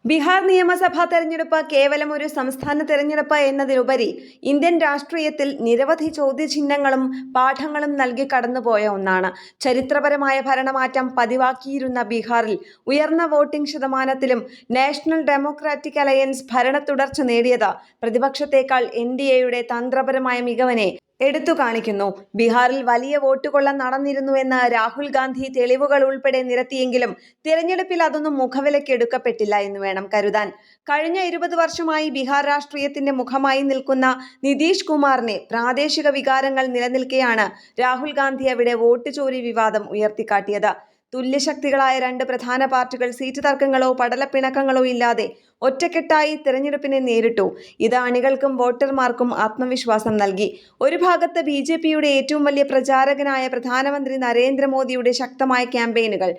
ബീഹാർ നിയമസഭാ തെരഞ്ഞെടുപ്പ് കേവലം ഒരു സംസ്ഥാന തെരഞ്ഞെടുപ്പ് എന്നതിലുപരി ഇന്ത്യൻ രാഷ്ട്രീയത്തിൽ നിരവധി ചോദ്യചിഹ്നങ്ങളും പാഠങ്ങളും നൽകി കടന്നുപോയ ഒന്നാണ്. ചരിത്രപരമായ ഭരണമാറ്റം പതിവാക്കിയിരുന്ന ബീഹാറിൽ ഉയർന്ന വോട്ടിംഗ് ശതമാനത്തിലും നാഷണൽ ഡെമോക്രാറ്റിക് അലയൻസ് ഭരണ തുടർച്ച നേടിയത് പ്രതിപക്ഷത്തേക്കാൾ NDAയുടെ തന്ത്രപരമായ മികവിനെ എടുത്തു കാണിക്കുന്നു. ബീഹാറിൽ വലിയ വോട്ടുകൊള്ള നടന്നിരുന്നുവെന്ന് രാഹുൽ ഗാന്ധി തെളിവുകൾ ഉൾപ്പെടെ നിരത്തിയെങ്കിലും തിരഞ്ഞെടുപ്പിൽ അതൊന്നും മുഖവിലക്കെടുക്കപ്പെട്ടില്ല എന്ന് വേണം കരുതാൻ. കഴിഞ്ഞ 20 വർഷമായി ബീഹാർ രാഷ്ട്രീയത്തിന്റെ മുഖമായി നിൽക്കുന്ന നിതീഷ് കുമാറിനെ പ്രാദേശിക വികാരങ്ങൾ നിലനിൽക്കെയാണ് രാഹുൽ ഗാന്ധി അവിടെ വോട്ട് ചോരി വിവാദം ഉയർത്തിക്കാട്ടിയത്. തുല്യശക്തികളായ രണ്ട് പ്രധാന പാർട്ടികൾ സീറ്റ് തർക്കങ്ങളോ പടലപ്പിണക്കങ്ങളോ ഇല്ലാതെ ഒറ്റക്കെട്ടായി തിരഞ്ഞെടുപ്പിനെ നേരിട്ടു. ഇത് അണികൾക്കും വോട്ടർമാർക്കും ആത്മവിശ്വാസം നൽകി. ഒരു ഭാഗത്ത് BJPയുടെ ഏറ്റവും വലിയ പ്രചാരകനായ പ്രധാനമന്ത്രി നരേന്ദ്രമോദിയുടെ ശക്തമായ ക്യാമ്പയിനുകൾ,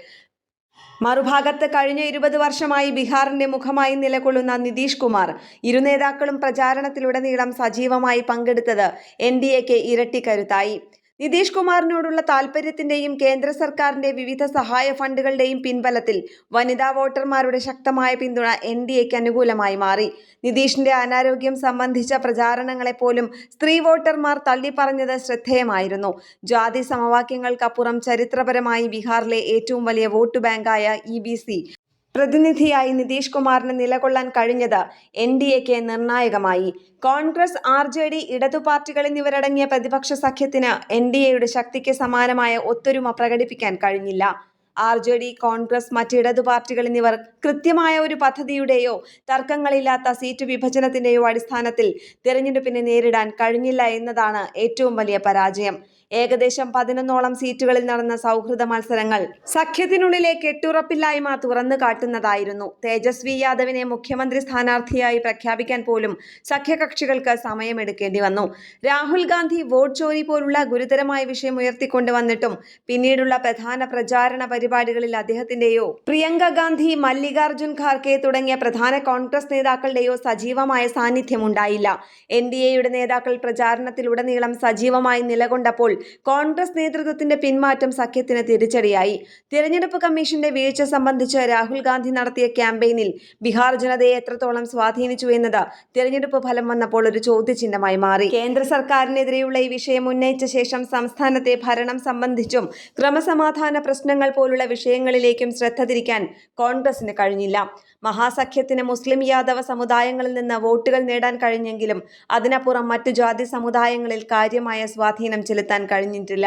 മറുഭാഗത്ത് കഴിഞ്ഞ 20 വർഷമായി ബീഹാറിന്റെ മുഖമായി നിലകൊള്ളുന്ന നിതീഷ് കുമാർ. ഇരു നേതാക്കളും പ്രചാരണത്തിലുടനീളം സജീവമായി പങ്കെടുത്തത് NDAക്ക് ഇരട്ടി കരുത്തായി. നിതീഷ് കുമാറിനോടുള്ള താൽപര്യത്തിന്റെയും കേന്ദ്ര സർക്കാരിന്റെ വിവിധ സഹായ ഫണ്ടുകളുടെയും പിൻബലത്തിൽ വനിതാ വോട്ടർമാരുടെ ശക്തമായ പിന്തുണ NDAക്ക് അനുകൂലമായി മാറി. നിതീഷിന്റെ അനാരോഗ്യം സംബന്ധിച്ച പ്രചാരണങ്ങളെപ്പോലും സ്ത്രീ വോട്ടർമാർ തള്ളിപ്പറഞ്ഞത് ശ്രദ്ധേയമായിരുന്നു. ജാതി സമവാക്യങ്ങൾക്കപ്പുറം ചരിത്രപരമായി ബീഹാറിലെ ഏറ്റവും വലിയ വോട്ട് ബാങ്കായ EBC പ്രതിനിധിയായി നിതീഷ് കുമാറിന് നിലകൊള്ളാൻ കഴിഞ്ഞത് NDAക്ക് നിർണായകമായി. കോൺഗ്രസ്, RJD, ഇടതു പാർട്ടികൾ എന്നിവരടങ്ങിയ പ്രതിപക്ഷ സഖ്യത്തിന് NDAയുടെ ശക്തിക്ക് സമാനമായ ഒത്തൊരുമ പ്രകടിപ്പിക്കാൻ കഴിഞ്ഞില്ല. RJD, കോൺഗ്രസ്, മറ്റ് ഇടതു പാർട്ടികൾ എന്നിവർ കൃത്യമായ ഒരു പദ്ധതിയുടെയോ തർക്കങ്ങളില്ലാത്ത സീറ്റ് വിഭജനത്തിന്റെയോ അടിസ്ഥാനത്തിൽ തിരഞ്ഞെടുപ്പിനെ നേരിടാൻ കഴിഞ്ഞില്ല എന്നതാണ് ഏറ്റവും വലിയ പരാജയം. ഏകദേശം 11ഓളം സീറ്റുകളിൽ നടന്ന സൗഹൃദ മത്സരങ്ങൾ സഖ്യത്തിനുള്ളിലെ കെട്ടുറപ്പില്ലായ്മ തുറന്നു കാട്ടുന്നതായിരുന്നു. തേജസ്വി യാദവിനെ മുഖ്യമന്ത്രി സ്ഥാനാർത്ഥിയായി പ്രഖ്യാപിക്കാൻ പോലും സഖ്യകക്ഷികൾക്ക് സമയമെടുക്കേണ്ടി വന്നു. രാഹുൽ ഗാന്ധി വോട്ട് ചോരി പോലുള്ള ഗുരുതരമായ വിഷയം ഉയർത്തിക്കൊണ്ടുവന്നിട്ടും പിന്നീടുള്ള പ്രധാന പ്രചാരണ പരിപാടികളിൽ അദ്ദേഹത്തിന്റെയോ പ്രിയങ്ക ഗാന്ധി, മല്ലികാർജുൻ ഖാർഗെ തുടങ്ങിയ പ്രധാന കോൺഗ്രസ് നേതാക്കളുടെയോ സജീവമായ സാന്നിധ്യമുണ്ടായില്ല. NDAയുടെ നേതാക്കൾ പ്രചാരണത്തിലുടനീളം സജീവമായി നിലകൊണ്ടപ്പോൾ കോൺഗ്രസ് നേതൃത്വത്തിന്റെ പിന്മാറ്റം സഖ്യത്തിന് തിരിച്ചടിയായി. തിരഞ്ഞെടുപ്പ് കമ്മീഷന്റെ വീഴ്ച സംബന്ധിച്ച് രാഹുൽ ഗാന്ധി നടത്തിയ ക്യാമ്പയിനിൽ ബീഹാർ ജനതയെ എത്രത്തോളം സ്വാധീനിച്ചു എന്നത് തിരഞ്ഞെടുപ്പ് ഫലം വന്നപ്പോൾ ഒരു ചോദ്യചിഹ്നമായി മാറി. കേന്ദ്ര സർക്കാരിനെതിരെയുള്ള ഈ വിഷയം ഉന്നയിച്ച ശേഷം സംസ്ഥാനത്തെ ഭരണം സംബന്ധിച്ചും ക്രമസമാധാന പ്രശ്നങ്ങൾ പോലുള്ള വിഷയങ്ങളിലേക്കും ശ്രദ്ധ തിരിക്കാൻ കോൺഗ്രസിന് കഴിഞ്ഞില്ല. മഹാസഖ്യത്തിന് മുസ്ലിം യാദവ സമുദായങ്ങളിൽ നിന്ന് വോട്ടുകൾ നേടാൻ കഴിഞ്ഞെങ്കിലും അതിനപ്പുറം മറ്റു ജാതി സമുദായങ്ങളിൽ കാര്യമായ സ്വാധീനം ചെലുത്താൻ കഴിഞ്ഞിട്ടില്ല.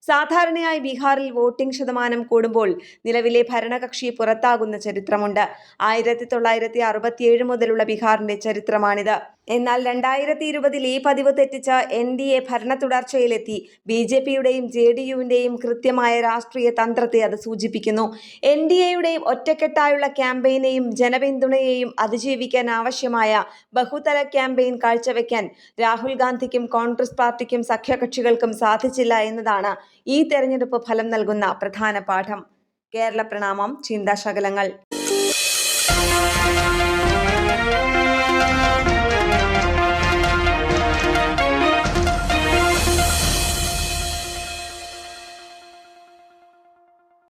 സാധാരണയായി ബീഹാറിൽ വോട്ടിംഗ് ശതമാനം കൂടുമ്പോൾ നിലവിലെ ഭരണകക്ഷി പുറത്താകുന്ന ചരിത്രമുണ്ട്. 1967 മുതലുള്ള ബീഹാറിന്റെ ചരിത്രമാണിത്. എന്നാൽ 2020 ഈ പതിവ് തെറ്റിച്ച് NDA ഭരണ തുടർച്ചയിലെത്തി. BJPയുടെയും JDUവിന്റെയും കൃത്യമായ രാഷ്ട്രീയ തന്ത്രത്തെ അത് സൂചിപ്പിക്കുന്നു. NDAയുടെയും ഒറ്റക്കെട്ടായുള്ള ക്യാമ്പയിനെയും ജനപിന്തുണയെയും അതിജീവിക്കാൻ ആവശ്യമായ ബഹുതല ക്യാമ്പയിൻ കാഴ്ചവെക്കാൻ രാഹുൽ ഗാന്ധിക്കും കോൺഗ്രസ് പാർട്ടിക്കും സഖ്യകക്ഷികൾക്കും സാധിച്ചില്ല എന്നതാണ് ഈ തെരഞ്ഞെടുപ്പ് ഫലം നൽകുന്ന പ്രധാന പാഠം. കേരള പ്രണാമം. ചിന്താശകലങ്ങൾ.